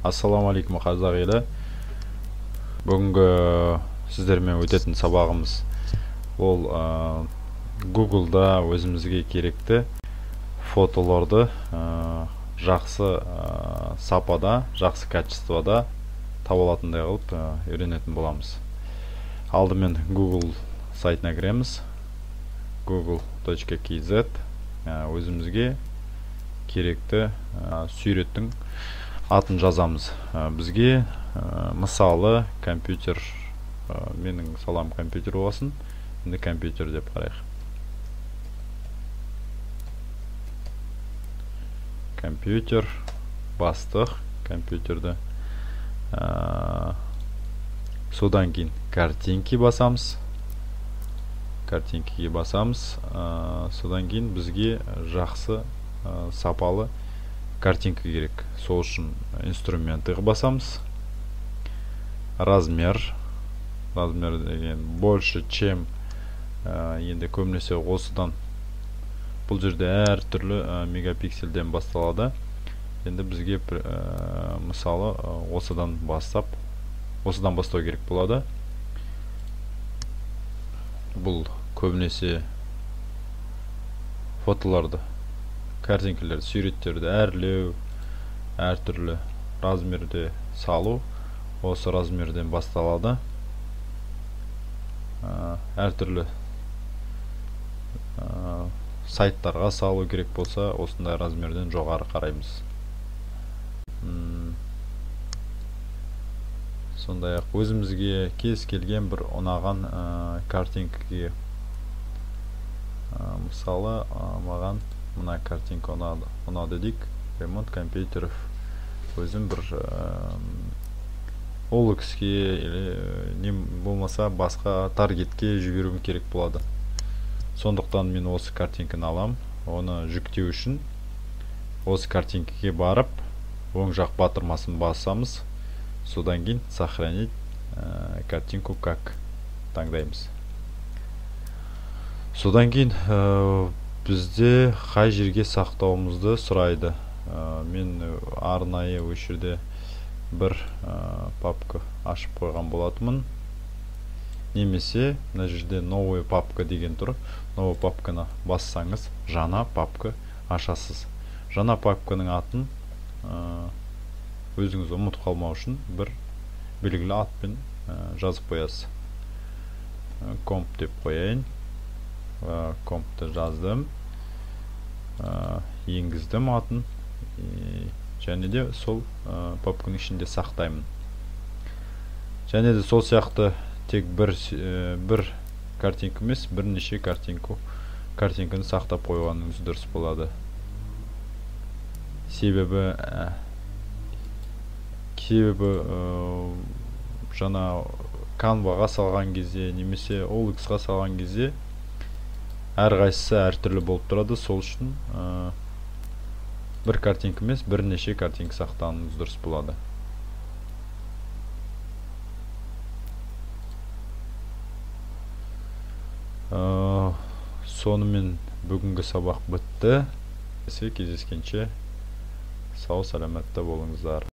Ассаламалейкум қазақ елі. Бүгінгі сіздермен өтетін сабағымыз ол Google-да өзімізге керекті фотоларды жақсы сапада, жақсы качествода таба алатындай қылып үйренетін боламыз. Алдымен Google сайтына кіреміз. google.kz өзімізге керекті суреттің атын жазамыз. Бізге мысалы компьютер, менің салам компьютер болсын, енді компьютер деп қарайық. Компьютер бастық компьютерді. Содан кейін картинки басамыз. Картинкіге басамыз. Содан кейін бізге жақсы сапалы картинка керек. Сол үшін инструментіге басамыз. Размер деген больше чем, енді көбінесе осыдан, бұл жерде әр түрлі мегапикселден басталады. Енді бізге мысалы осыдан бастау керек болады. Бұл көбінесе фотоларды, картинкаларды, суреттерді әрлеу, әр түрлі размерде салу осы размерден басталады. Әр түрлі сайттарға салу керек болса, осындай размерден жоғары қараймыз. Сондай-ақ өзімізге кез келген бір ұнаған картинкаге, мысалы маған мына картинка ұнады дейік. Ремонт компьютеров. Өзім бір OLX-ке не болмаса басқа таргетке жіберуім керек болады. Сондықтан мен осы картинканы алам. Оны жүктеу үшін осы картинкаге барып, оң жақ батырмасын басамыз. Содан кейін сохранить картинку как таңдаймыз. Содан кейін бізде қай жерге сақтауымызды сұрайды. Мен арнайы өшірде бір папка ашып қойған болатымын. Немесе мына жерде новый папка деген тұр. Новый папканы бассаңыз, жаңа папка ашасыз. Жаңа папканың атын өзіңіз ұмытып қалмау үшін бір белгілі атпен жазып қоясыз. Комп деп қояйын. Компты жаздым. Енгіздім атын. Және де сол папканың ішінде сақтаймын. Және де сол сияқты тек бір картинка емес, бірнеше картинканы сақтап қойғаныңыз дұрыс болады. Себебі жаңа Canva-ға салған кезде, немесе OLX-ға салған кезде әрқайсысы әртүрлі болып тұрады. Сол үшін бір картинка емес, бірнеше картинка сақтағаныңыз дұрыс болады. Сонымен бүгінгі сабақ бітті. Кездескенше сау саламатта болыңыздар.